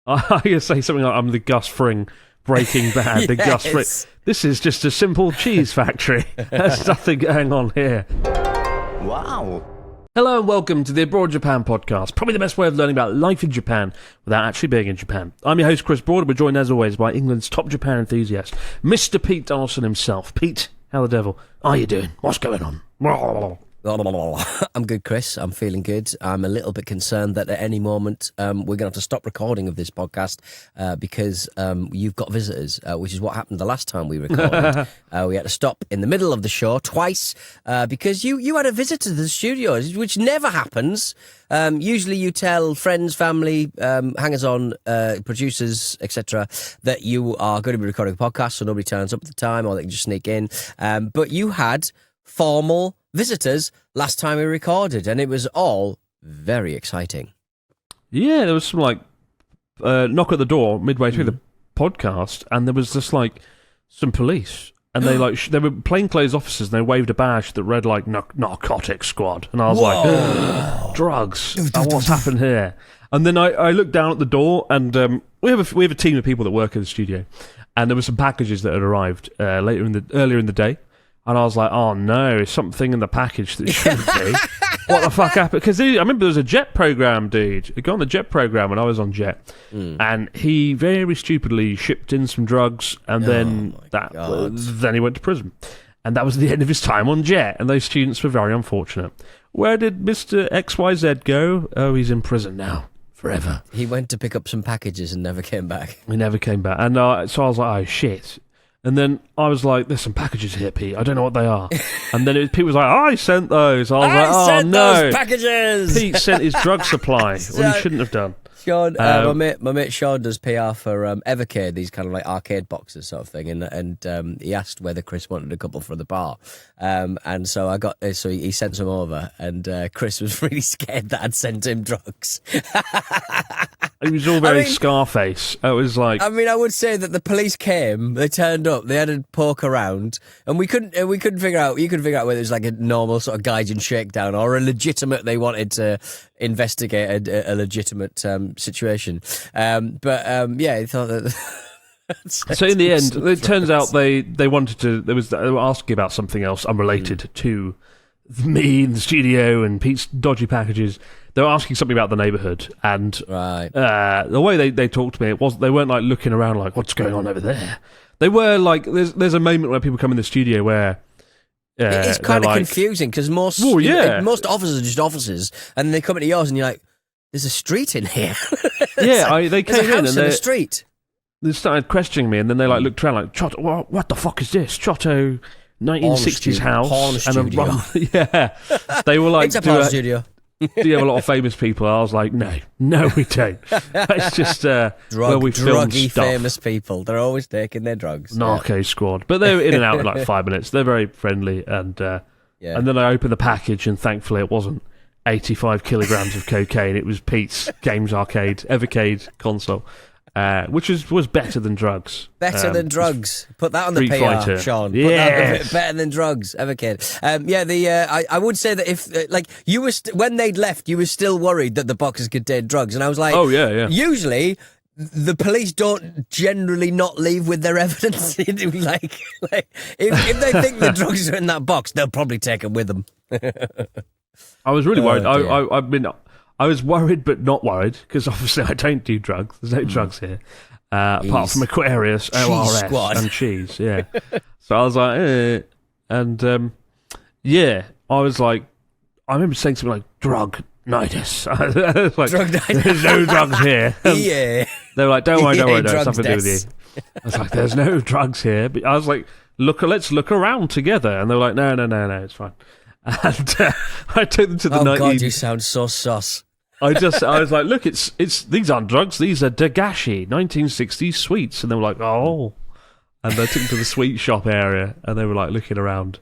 I could say something like, I'm the Gus Fring Breaking Bad. The Gus Fring. This is just a simple cheese factory. There's nothing going on here. Wow. Hello and welcome to the Abroad Japan podcast. Probably the best way of learning about life in Japan without actually being in Japan. I'm your host, Chris Broad. We're joined as always by England's top Japan enthusiast, Mr. Pete Dawson himself. Pete, how the devil are you doing? What's going on? I'm good, Chris. I'm feeling good. I'm a little bit concerned that at any moment we're going to have to stop recording of this podcast because you've got visitors, which is what happened the last time we recorded. We had to stop in the middle of the show twice because you had a visitor to the studio, which never happens. Usually you tell friends, family, hangers-on, producers, etc., that you are going to be recording a podcast so nobody turns up at the time or they can just sneak in. But you had formal visitors last time we recorded, and it was all very exciting. Yeah, there was some knock at the door midway through the podcast, and there was just some police, and they were plainclothes officers, and they waved a badge that read narcotics squad, and I was like, drugs. What's happened here? And then I looked down at the door, and we have a team of people that work in the studio, and there were some packages that had arrived earlier in the day. And I was like, oh no, there's something in the package that shouldn't be. What the fuck happened? Because I remember there was a Jet program, dude. He got on the Jet program when I was on Jet. And he very stupidly shipped in some drugs, and then he went to prison. And that was the end of his time on Jet. And those students were very unfortunate. Where did Mr. XYZ go? Oh, he's in prison now. Forever. He went to pick up some packages and never came back. He never came back. And so I was like, oh shit. And then I was like, there's some packages here, Pete. I don't know what they are. And then Pete was like, I sent those. I was like, oh, no. Those packages. Pete sent his drug supply when he shouldn't have done. Sean, my mate Sean does PR for Evercade, these kind of like arcade boxes sort of thing, and he asked whether Chris wanted a couple for the bar, and so he sent some over, and Chris was really scared that I'd sent him drugs. It was all very Scarface. It was like, I would say that the police came, they turned up, they had a poke around, and we couldn't figure out. You couldn't figure out whether it was like a normal sort of Gaijin shakedown or a legitimate. They wanted to investigate a legitimate situation, yeah, he thought that. So in the end, it turns out they wanted to. They were asking about something else unrelated to me in the studio and Pete's dodgy packages. They were asking something about the neighbourhood, and the way they talked to me, they weren't like looking around like, what's going on over there. They were like, there's a moment where people come in the studio where it is kind of confusing because most offices are just offices, and they come into yours and you're like, there's a street in here. They came in and a street. They started questioning me, and then they looked around like, Chotto, what the fuck is this? Chotto, 1960s house. Porn studio. Yeah. They were like, it's a porn studio. Do you have a lot of famous people? I was like, no, we don't. It's just where we film druggy stuff. Famous people. They're always taking their drugs. Narco squad. But they were in and out in like 5 minutes. They're very friendly. And then I opened the package, and thankfully it wasn't 85 kilograms of cocaine. It was Pete's Games Arcade, Evercade console. Which was better than drugs. Better than drugs. Put that on the PR, Fighter. Sean. Put Yes. that better than drugs. Evercade. I would say that if you were when they'd left, you were still worried that the boxes contained drugs, and I was like, oh yeah. Usually, the police don't generally not leave with their evidence. If they think the drugs are in that box, they'll probably take them with them. I was really worried. I was worried but not worried, because obviously I don't do drugs. There's no drugs here. Apart from Aquarius, ORS, squad. and cheese, yeah. So I was like, and I was like, I remember saying something like, drug-nitis. I was like, there's no drugs here. Yeah. They were like, don't worry, no, it's nothing to do with you. I was like, there's no drugs here. But I was like, let's look around together. And they were like, no, it's fine. And I took them to the 19... God, you sound so sus. I was like, look, it's these aren't drugs, these are Dagashi 1960s sweets, and they were like, oh, and I took them to the sweet shop area, and they were like looking around,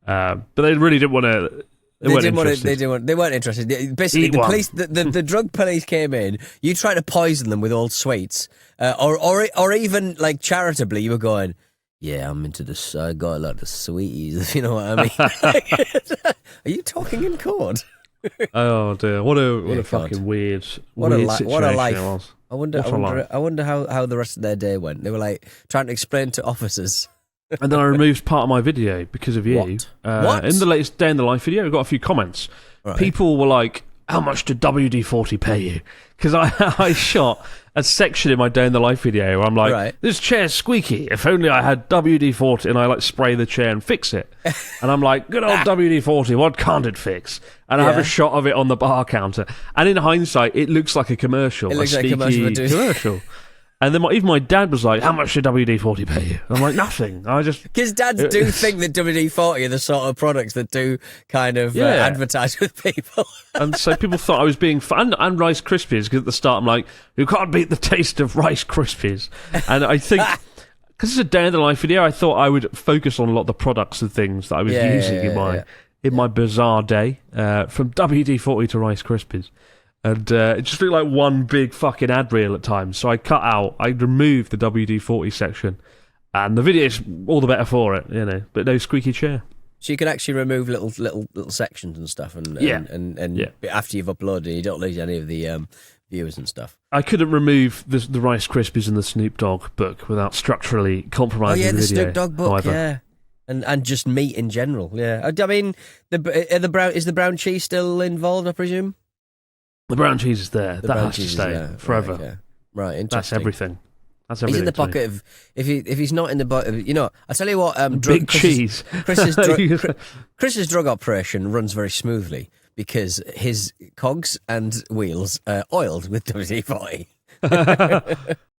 but they really didn't want to. They weren't interested. Basically, the drug police came in. You tried to poison them with old sweets, or even like charitably, you were going, yeah, I'm into this. I got a lot of sweeties, if you know what I mean. Are you talking in code? Oh dear! What a fucking weird situation it was. I wonder What a life. how the rest of their day went. They were like trying to explain to officers. And then I removed part of my video because of you. What? In the latest Day in the Life video, we got a few comments. Right. People were like, how much did WD-40 pay you? Because I shot a section in my Day in the Life video where I'm like, Right. this chair's squeaky. If only I had WD-40, and I like spray the chair and fix it. And I'm like, good old WD-40, what can't it fix? And I have Yeah. a shot of it on the bar counter. And in hindsight, it looks like a commercial. It looks like a commercial for doing- commercial. And then even my dad was like, how much did WD-40 pay you? I'm like, nothing. I just... Because dads do think that WD-40 are the sort of products that do kind of advertise with people. And so people thought I was being fun. And Rice Krispies, because at the start I'm like, you can't beat the taste of Rice Krispies. And I think, because it's a Day in the Life video, I thought I would focus on a lot of the products and things that I was using in my bizarre day, from WD-40 to Rice Krispies. And it just looked like one big fucking ad reel at times. So I removed the WD-40 section. And the video's all the better for it, you know. But no squeaky chair. So you can actually remove little sections and stuff, and after you've uploaded, you don't lose any of the viewers and stuff. I couldn't remove the Rice Krispies and the Snoop Dogg book without structurally compromising the video. Oh yeah, the Snoop Dogg book, however. yeah. And just meat in general, yeah. I mean, is the brown cheese still involved, I presume? The brown cheese is there. The that brown has to cheese is stay there. forever. Right, okay. Right, interesting. That's everything. That's He's everything. in the to me. pocket of if he's not in the bucket. You know, I tell you what, Big cheese. Chris's drug operation runs very smoothly because his cogs and wheels are oiled with WD-40.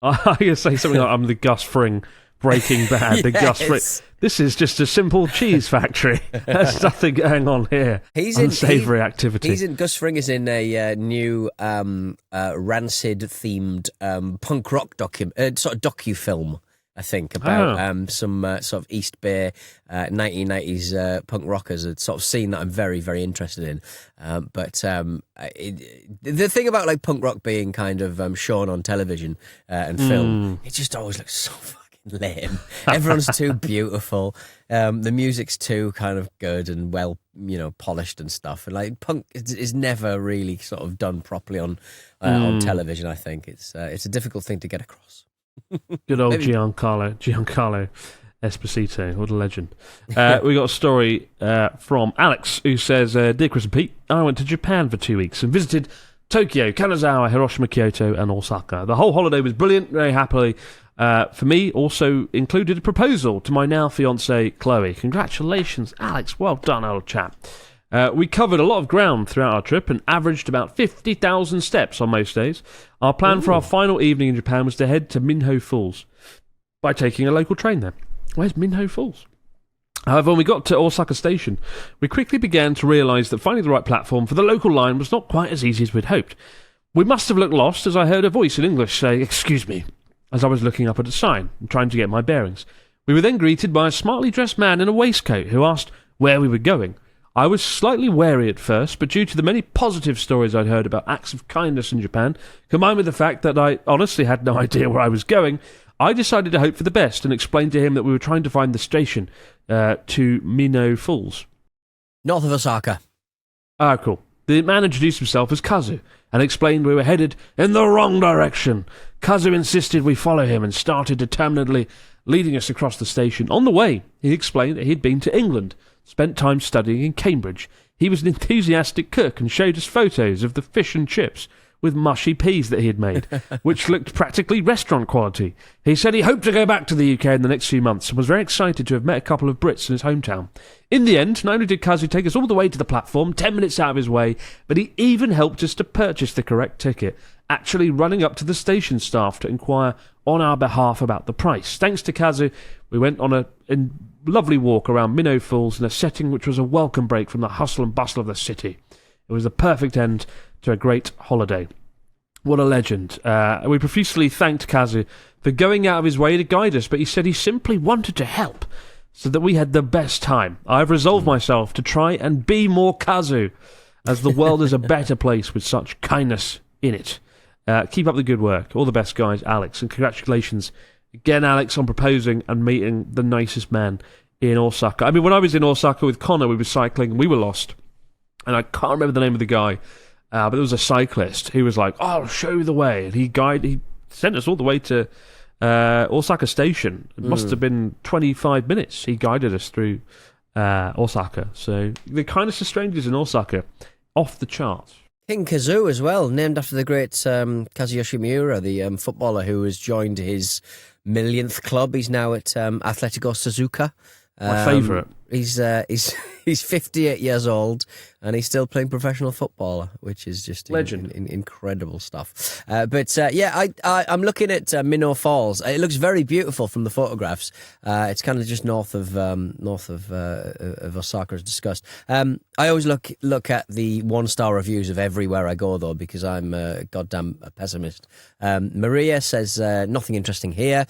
I could say something like, I'm the Gus Fring Breaking Bad. The Gus Fring. This is just a simple cheese factory. There's nothing going on here. Unsavoury activity. Gus Fring is in a new rancid-themed punk rock sort of docu-film, I think, about some sort of East Bay 1990s punk rockers, a sort of scene that I'm very, very interested in. The thing about like punk rock being kind of shown on television and film, it just always looks so fucking lame. Everyone's too beautiful. The music's too kind of good and well, polished and stuff. And like punk is never really sort of done properly on television. I think it's a difficult thing to get across. Good old Giancarlo Esposito, what a legend. We got a story from Alex, who says, Dear Chris and Pete, I went to Japan for 2 weeks and visited Tokyo, Kanazawa, Hiroshima, Kyoto and Osaka. The whole holiday was brilliant, very happily. For me, also included a proposal to my now fiancée, Chloe. Congratulations, Alex. Well done, old chap. We covered a lot of ground throughout our trip and averaged about 50,000 steps on most days. Our plan for our final evening in Japan was to head to Minho Falls by taking a local train there. Where's Minho Falls? However, when we got to Osaka Station, we quickly began to realise that finding the right platform for the local line was not quite as easy as we'd hoped. We must have looked lost as I heard a voice in English say, "Excuse me," as I was looking up at a sign and trying to get my bearings. We were then greeted by a smartly dressed man in a waistcoat who asked where we were going. I was slightly wary at first, but due to the many positive stories I'd heard about acts of kindness in Japan, combined with the fact that I honestly had no idea where I was going, I decided to hope for the best and explained to him that we were trying to find the station to Minho Falls. North of Osaka. Ah, cool. The man introduced himself as Kazu and explained we were headed in the wrong direction. Kazu insisted we follow him and started determinedly leading us across the station. On the way, he explained that he'd been to England, spent time studying in Cambridge. He was an enthusiastic cook and showed us photos of the fish and chips with mushy peas that he had made, which looked practically restaurant quality. He said he hoped to go back to the UK in the next few months and was very excited to have met a couple of Brits in his hometown. In the end, not only did Kazu take us all the way to the platform, 10 minutes out of his way, but he even helped us to purchase the correct ticket, actually running up to the station staff to inquire on our behalf about the price. Thanks to Kazu, we went on a lovely walk around Minho Falls in a setting which was a welcome break from the hustle and bustle of the city. It was the perfect end to a great holiday. What a legend. We profusely thanked Kazu for going out of his way to guide us, but he said he simply wanted to help so that we had the best time. I have resolved myself to try and be more Kazu, as the world is a better place with such kindness in it. Keep up the good work. All the best, guys, Alex, and congratulations again, Alex, on proposing and meeting the nicest man in Osaka. I mean, when I was in Osaka with Connor, we were cycling and we were lost. And I can't remember the name of the guy. but there was a cyclist who was like, "Oh, I'll show you the way," and he sent us all the way to Osaka Station. It must have been 25 minutes. He guided us through Osaka. So the kindness of strangers in Osaka, off the charts. King Kazoo as well, named after the great Kazuyoshi Miura, the footballer who has joined his millionth club. He's now at Atletico Suzuka. My favourite. He's 58 years old and he's still playing professional footballer, which is just legend, incredible stuff. I'm looking at Minnow Falls. It looks very beautiful from the photographs. It's kind of just north of Osaka, as discussed. I always look at the 1-star reviews of everywhere I go, though, because I'm a goddamn pessimist. Maria says nothing interesting here.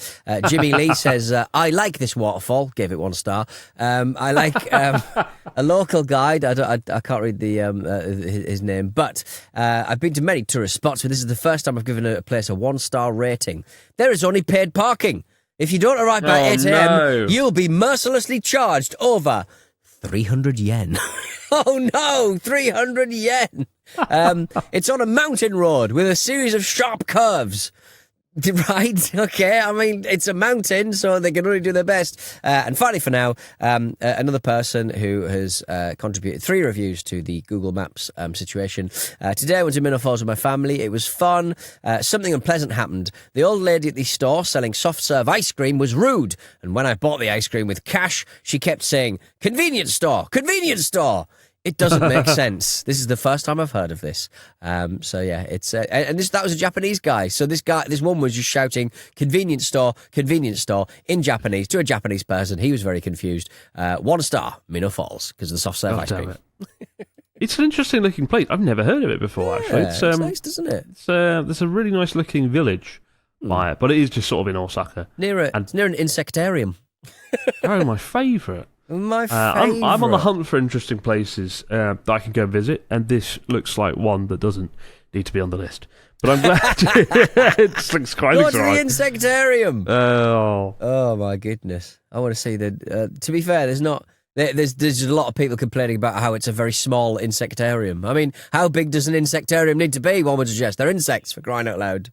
Jimmy Lee says I like this waterfall. Gave it 1 star. I like a local guide. I can't read his name, but I've been to many tourist spots, but this is the first time I've given a place a 1-star rating. There is only paid parking. If you don't arrive by 8 a.m., you'll be mercilessly charged over 300 yen. Oh no, 300 yen. It's on a mountain road with a series of sharp curves. Right, okay, I mean, it's a mountain, so they can only do their best. And finally, for now, another person who has contributed 3 reviews to the Google Maps situation. Today I went to Minnow Falls with my family. It was fun. Something unpleasant happened. The old lady at the store selling soft serve ice cream was rude. And when I bought the ice cream with cash, she kept saying, "Convenience store, convenience store." It doesn't make sense. This is the first time I've heard of this. So yeah, it's that was a Japanese guy. So this one was just shouting convenience store in Japanese to a Japanese person. He was very confused. 1 star, Minnow Falls, because of the soft serve ice cream. It's an interesting looking place. I've never heard of it before. Actually, it's nice, doesn't it? There's a really nice looking village by it, but it is just sort of in Osaka, near an insectarium. Oh, my favourite. My favourite. I'm on the hunt for interesting places that I can go visit, and this looks like one that doesn't need to be on the list. But I'm glad it looks quite exciting. Go to the insectarium. Oh my goodness! I want to see the. To be fair, there's a lot of people complaining about how it's a very small insectarium. I mean, how big does an insectarium need to be? One would suggest they're insects, for crying out loud.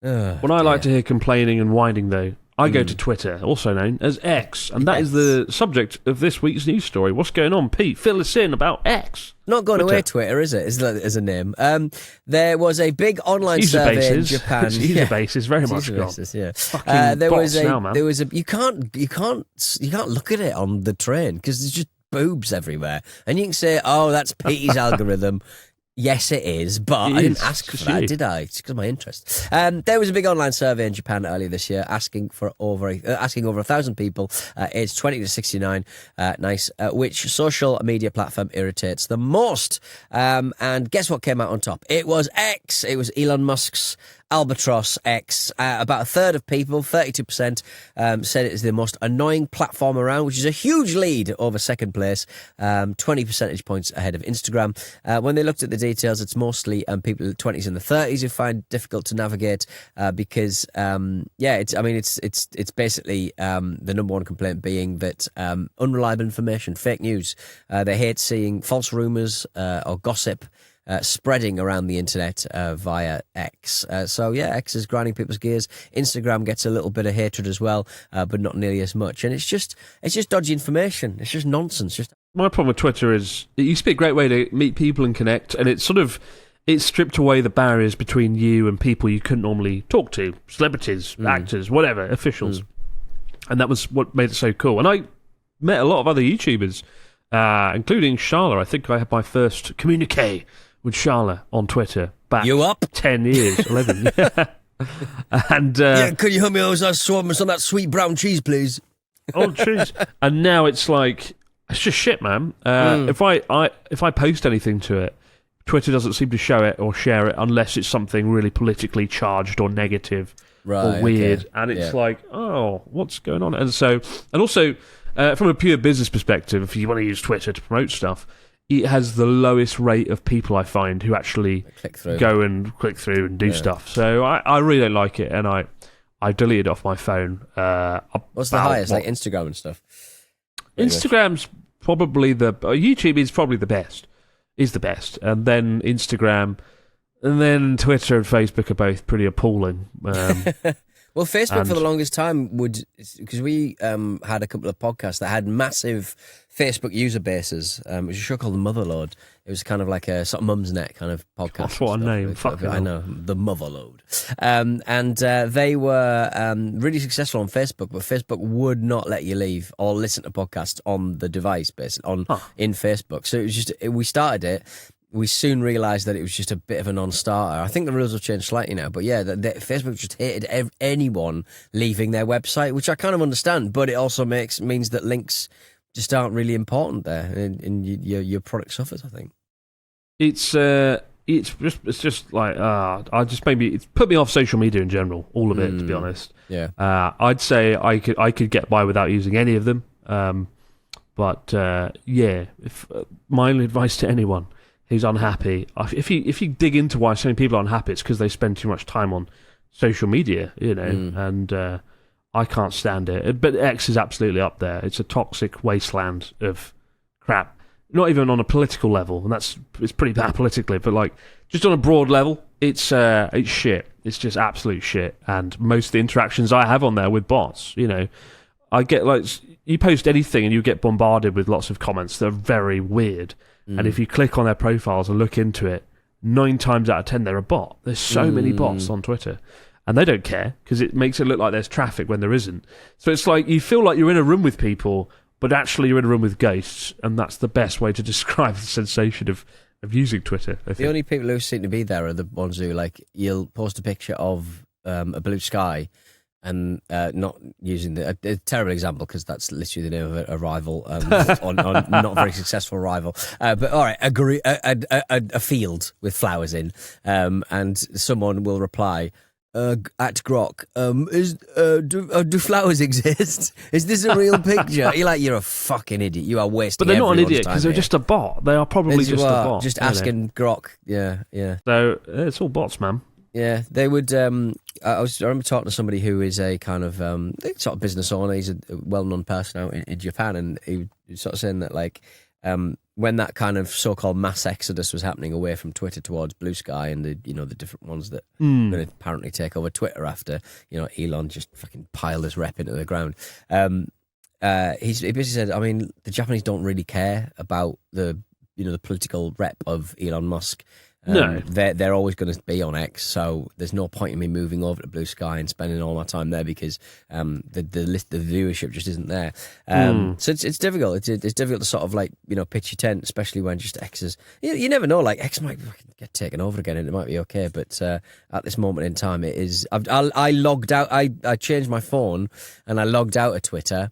When I like to hear complaining and whining, though, I go to Twitter, also known as X, and that is the subject of this week's news story. What's going on, Pete? Fill us in about X. Not going away, Twitter, is it? As a name. There was a big online survey in Japan. User base is very much gone. Yeah. There was a. You can't look at it on the train because there's just boobs everywhere, and you can say, "Oh, that's Petey's algorithm." Yes, it is, but I didn't ask for that, did I? It's because of my interest. There was a big online survey in Japan earlier this year asking over 1,000 people aged 20 to 69, which social media platform irritates the most. And guess what came out on top? It was X. It was Elon Musk's Albatross X. About a third of people, 32%, said it is the most annoying platform around, which is a huge lead over second place, 20 percentage points ahead of Instagram. When they looked at the details, it's mostly people in the 20s and the 30s who find it difficult to navigate because, it's basically the number one complaint being that unreliable information, fake news. They hate seeing false rumours or gossip spreading around the internet via X. X is grinding people's gears. Instagram gets a little bit of hatred as well, but not nearly as much. And it's just dodgy information. It's just nonsense. My problem with Twitter is it used to be a great way to meet people and connect, and it's stripped away the barriers between you and people you couldn't normally talk to, celebrities, actors, whatever, officials. And that was what made it so cool. And I met a lot of other YouTubers, including Charla. I think I had my first communique with Charla on Twitter back 10 years, 11. And could you help me out with some of that sweet brown cheese, please? Oh, cheese. And now it's like, it's just shit, man. If I post anything to it, Twitter doesn't seem to show it or share it unless it's something really politically charged or negative or weird. Okay. And it's like, oh, what's going on? And also, from a pure business perspective, if you want to use Twitter to promote stuff, it has the lowest rate of people I find who actually go and click through and do stuff. So I really don't like it, and I deleted it off my phone. What's the highest? Like Instagram and stuff? Instagram's probably YouTube is probably the best. is the best, and then Instagram, and then Twitter and Facebook are both pretty appalling. Well, Facebook for the longest time because we had a couple of podcasts that had massive Facebook user bases. It was a show called The Motherload. It was kind of like a sort of Mumsnet kind of podcast. What a name. I know, The Motherload. And they were really successful on Facebook, but Facebook would not let you leave or listen to podcasts on the device, basically, in Facebook. So it was just, we started it. We soon realised that it was just a bit of a non-starter. I think the rules have changed slightly now, but yeah, Facebook just hated anyone leaving their website, which I kind of understand, but it also means that links just aren't really important there, and your product suffers, I think. It's just like it's put me off social media in general, all of it, to be honest. Yeah. I'd say I could get by without using any of them. But if my only advice to anyone who's unhappy, if you dig into why so many people are unhappy, it's because they spend too much time on social media, and I can't stand it. But X is absolutely up there. It's a toxic wasteland of crap. Not even on a political level, and it's pretty bad politically, but like just on a broad level, it's shit. It's just absolute shit. And most of the interactions I have on there with bots, I get like, you post anything and you get bombarded with lots of comments that are very weird. And if you click on their profiles and look into it, 9 times out of 10 they're a bot. There's so many bots on Twitter, and they don't care because it makes it look like there's traffic when there isn't. So it's like you feel like you're in a room with people, but actually you're in a room with ghosts, and that's the best way to describe the sensation of using Twitter, I think. The only people who seem to be there are the ones who, like, you'll post a picture of a blue sky and not using a terrible example because that's literally the name of a rival, on not a very successful rival. But all right, a field with flowers in, and someone will reply, at Grok, do flowers exist? Is this a real picture? You're a fucking idiot. You are wasting. But they're not an idiot because they're just a bot. They are probably just a bot. Just asking Grok. Yeah. So it's all bots, man. Yeah, they would. I remember talking to somebody who is a kind of sort of business owner. He's a well-known person out in Japan, and he was sort of saying that, like, when that kind of so-called mass exodus was happening away from Twitter towards Blue Sky and the different ones that are going to apparently take over Twitter after Elon just fucking piled his rep into the ground. He basically said, I mean, the Japanese don't really care about the political rep of Elon Musk. No, they're always going to be on X, so there's no point in me moving over to Blue Sky and spending all my time there because the viewership just isn't there. So it's difficult. It's difficult to sort of like pitch your tent, especially when just X is. You never know. Like X might get taken over again, and it might be okay. But at this moment in time, it is. I logged out. I changed my phone and I logged out of Twitter.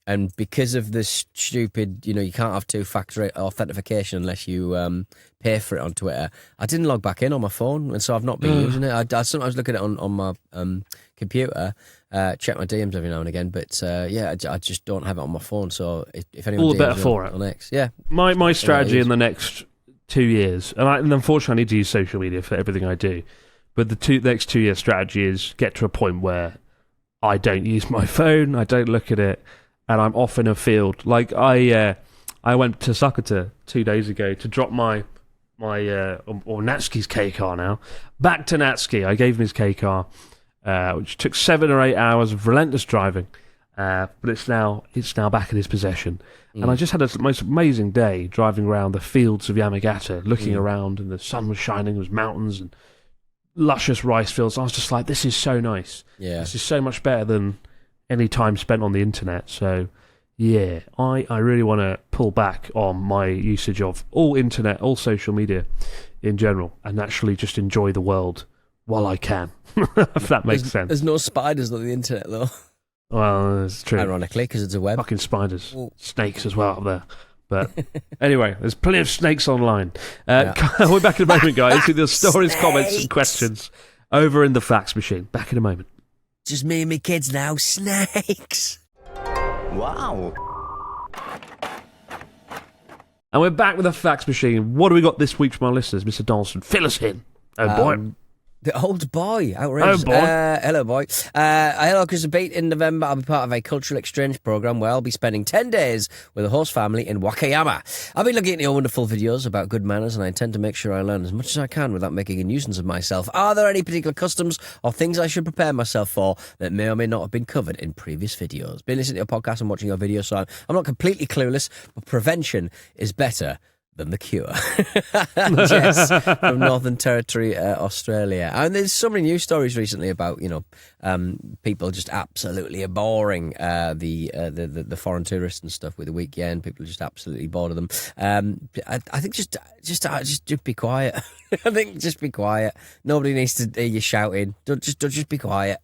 And because of this stupid, you can't have 2-factor authentication unless you pay for it on Twitter, I didn't log back in on my phone, and so I've not been using it. I sometimes look at it on my computer, check my DMs every now and again, but I just don't have it on my phone. So if anyone all the better for it on X, yeah. My strategy in the next 2 years, and unfortunately I need to use social media for everything I do, but the next 2 year strategy is get to a point where I don't use my phone, I don't look at it, and I'm off in a field. Like I went to Sakata 2 days ago to drop my Natsuki's K car now back to Natsuki. I gave him his K car, which took 7 or 8 hours of relentless driving, but it's now back in his possession. And I just had the most amazing day driving around the fields of Yamagata, looking around, and the sun was shining. There was mountains and luscious rice fields. I was just like, this is so nice. Yeah, this is so much better than any time spent on the internet. So yeah, I really want to pull back on my usage of all internet, all social media in general, and actually just enjoy the world while I can. If that makes sense. There's no spiders on the internet though. Well, it's true. Ironically, because it's a web. Fucking spiders. Snakes as well up there. But anyway, there's plenty of snakes online. We're back in a moment, guys. With your stories, comments and questions over in the fax machine. Back in a moment. Just me and my kids now. Snakes. Wow. And we're back with the fax machine. What do we got this week from our listeners, Mr. Donaldson? Fill us in. Oh, boy. The old boy, outrageous. Oh, boy. Hello, boy. Hello, Chris and Pete. In November, I'll be part of a cultural exchange program where I'll be spending 10 days with the host family in Wakayama. I've been looking at your wonderful videos about good manners, and I intend to make sure I learn as much as I can without making a nuisance of myself. Are there any particular customs or things I should prepare myself for that may or may not have been covered in previous videos? Been listening to your podcast and watching your videos, so I'm not completely clueless, but prevention is better than the cure. Jess from Northern Territory, Australia. And there's so many news stories recently about, people just absolutely abhorring the foreign tourists and stuff with the weekend. People are just absolutely bored of them. I think just be quiet. I think just be quiet. Nobody needs to hear you shouting. Just be quiet.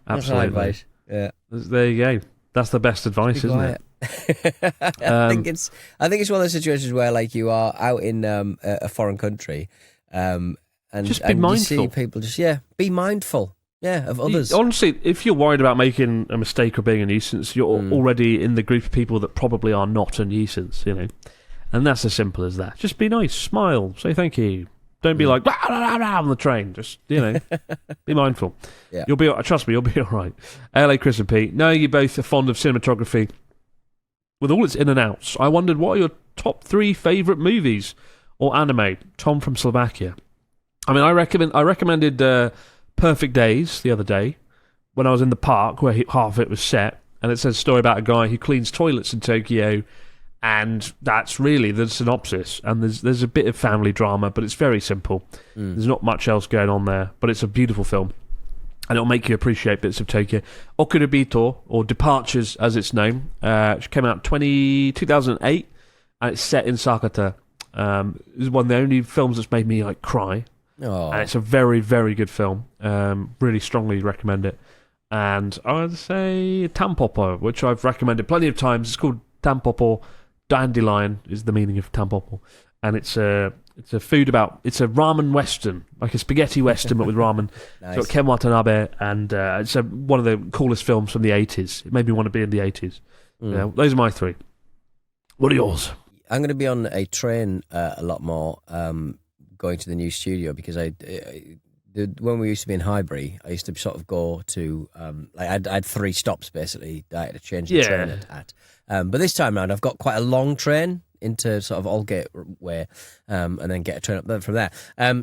Absolutely. Yeah. There you go. That's the best advice, isn't it? I think it's one of those situations where, like, you are out in a foreign country, and just be mindful. You see people be mindful, of others. Honestly, if you're worried about making a mistake or being a nuisance, you're already in the group of people that probably are not a nuisance, and that's as simple as that. Just be nice, smile, say thank you. Don't be like rah, rah, rah, on the train. Just be mindful. Yeah. Trust me, you'll be all right. LA Chris and Pete. Now you both are fond of cinematography. With all its in and outs, I wondered, what are your top 3 favourite movies or anime? Tom from Slovakia. I mean, I recommended Perfect Days the other day when I was in the park where half of it was set, and it says a story about a guy who cleans toilets in Tokyo, and that's really the synopsis. And there's a bit of family drama, but it's very simple. There's not much else going on there, but it's a beautiful film. And it'll make you appreciate bits of Tokyo. Okuribito, or Departures as it's known, which came out 2008, and it's set in Sakata. It's one of the only films that's made me cry. Oh. And it's a very, very good film. Really strongly recommend it. And I'd say Tampopo, which I've recommended plenty of times. It's called Tampopo. Dandelion is the meaning of Tampopo. And it's a it's a ramen western, like a spaghetti western, but with ramen. Nice. It's got Ken Watanabe, and it's one of the coolest films from the 80s. It made me want to be in the 80s. Those are my 3. What are yours? I'm going to be on a train a lot more, going to the new studio, because when we used to be in Highbury, I used to sort of go to I had 3 stops basically that I had to change the train at. But this time round, I've got quite a long train into sort of Aldgate way, and then get a train up from there.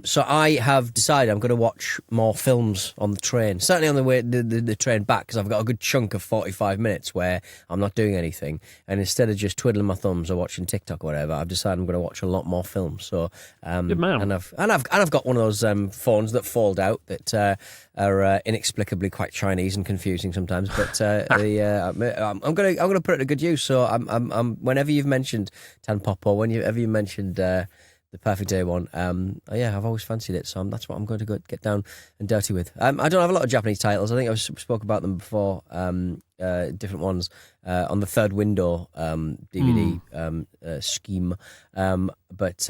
So I have decided I'm going to watch more films on the train. Certainly on the way the train back, because I've got a good chunk of 45 minutes where I'm not doing anything, and instead of just twiddling my thumbs or watching TikTok or whatever, I've decided I'm going to watch a lot more films. So good man. And I've got one of those phones that fold out that are inexplicably quite Chinese and confusing sometimes. But I'm gonna put it to good use. So I'm whenever you've mentioned Tanpopo, whenever you mentioned the Perfect Day one, I've always fancied it. So that's what I'm going to go get down and dirty with. I don't have a lot of Japanese titles. I think I've spoke about them before. Different ones on the Third Window DVD scheme. But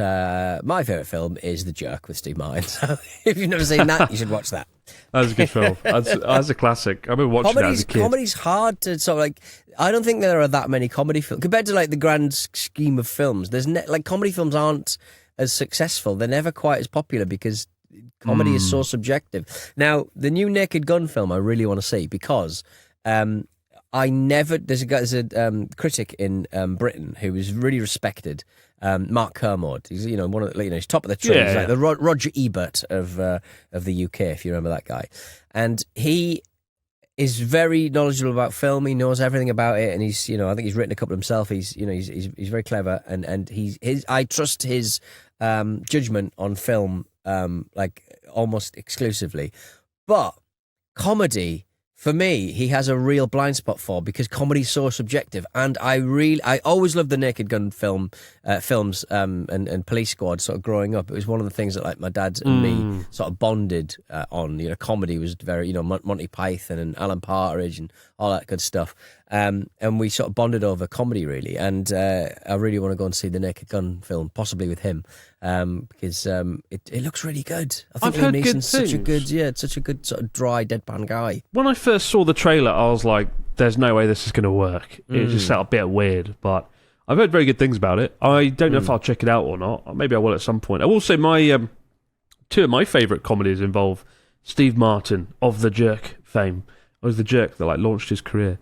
my favourite film is The Jerk with Steve Martin. So if you've never seen that, you should watch that. That's a good film. That's a classic. I remember watching that as a kid. Comedy's hard to sort of I don't think there are that many comedy films compared to the grand scheme of films. There's comedy films aren't as successful. They're never quite as popular because comedy is so subjective. Now, the new Naked Gun film I really want to see, because there's a critic in Britain who is really respected, Mark Kermode. He's one of he's top of the tree. He's like the Roger Ebert of the UK, if you remember that guy. And he is very knowledgeable about film. He knows everything about it, and he's I think he's written a couple himself. He's very clever, and I trust his judgment on film almost exclusively. But comedy, for me, he has a real blind spot for, because comedy's so subjective. And I always loved the Naked Gun films and Police Squad sort of growing up. It was one of the things that my dad and me sort of bonded on. Comedy was very, Monty Python and Alan Partridge and all that good stuff. And we sort of bonded over comedy, really. And I really want to go and see the Naked Gun film, possibly with him, because it looks really good. I think I've heard Liam good Neeson's things. such a good sort of dry, deadpan guy. When I first saw the trailer, I was like, there's no way this is going to work. It just felt a bit weird, but I've heard very good things about it. I don't know if I'll check it out or not. Maybe I will at some point. I will say my two of my favourite comedies involve Steve Martin of The Jerk fame. It was The Jerk that launched his career.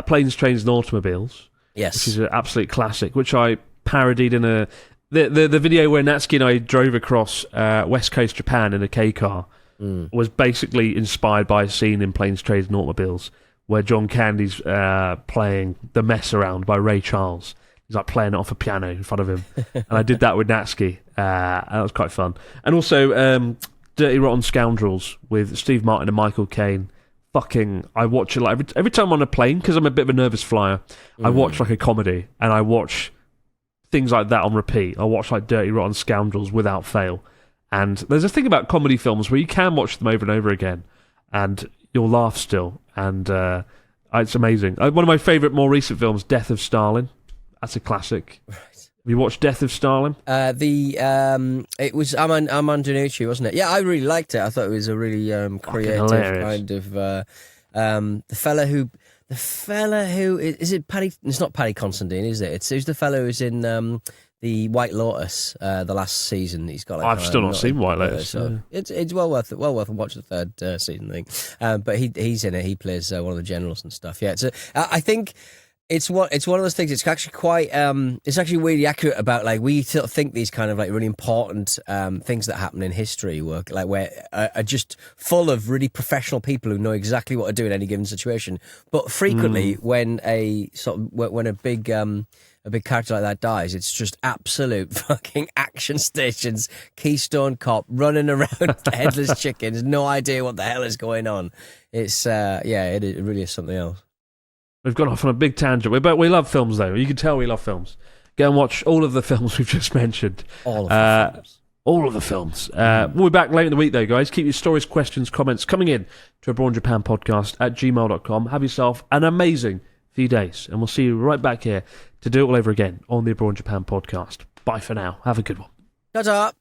Planes, Trains and Automobiles. Yes. Which is an absolute classic, which I parodied in the video where Natsuki and I drove across West Coast Japan in a K car was basically inspired by a scene in Planes, Trains and Automobiles where John Candy's playing The Mess Around by Ray Charles. He's playing it off a piano in front of him. And I did that with Natsuki. That was quite fun. And also Dirty Rotten Scoundrels with Steve Martin and Michael Caine. I watch it every time I'm on a plane, because I'm a bit of a nervous flyer. I watch a comedy, and I watch things like that on repeat. I watch Dirty Rotten Scoundrels without fail. And there's a thing about comedy films where you can watch them over and over again, and you'll laugh still. And it's amazing. One of my favourite, more recent films, Death of Stalin. That's a classic. Right. Have you watched Death of Stalin? It was Armand Janucci, wasn't it? Yeah, I really liked it. I thought it was a really creative kind of the fella who is it Paddy? It's not Paddy Considine, is it? Who's the fellow who's in the White Lotus the last season? He's got. I've still not seen White Lotus. So it's well worth a watch, the third season thing. But he's in it. He plays one of the generals and stuff. Yeah, I think. It's one of those things. It's actually quite. It's actually really accurate about we sort of think these kind of really important things that happen in history work where are just full of really professional people who know exactly what to do in any given situation. But frequently, when a big character like that dies, it's just absolute fucking action stations. Keystone Cop running around headless chickens, no idea what the hell is going on. It's it really is something else. We've gone off on a big tangent, but we love films, though. You can tell we love films. Go and watch all of the films we've just mentioned. All of the films. All of the films. We'll be back later in the week, though, guys. Keep your stories, questions, comments coming in to abroadjapanpodcast@gmail.com. Have yourself an amazing few days, and we'll see you right back here to do it all over again on the Abroad Japan podcast. Bye for now. Have a good one. Ta-ta.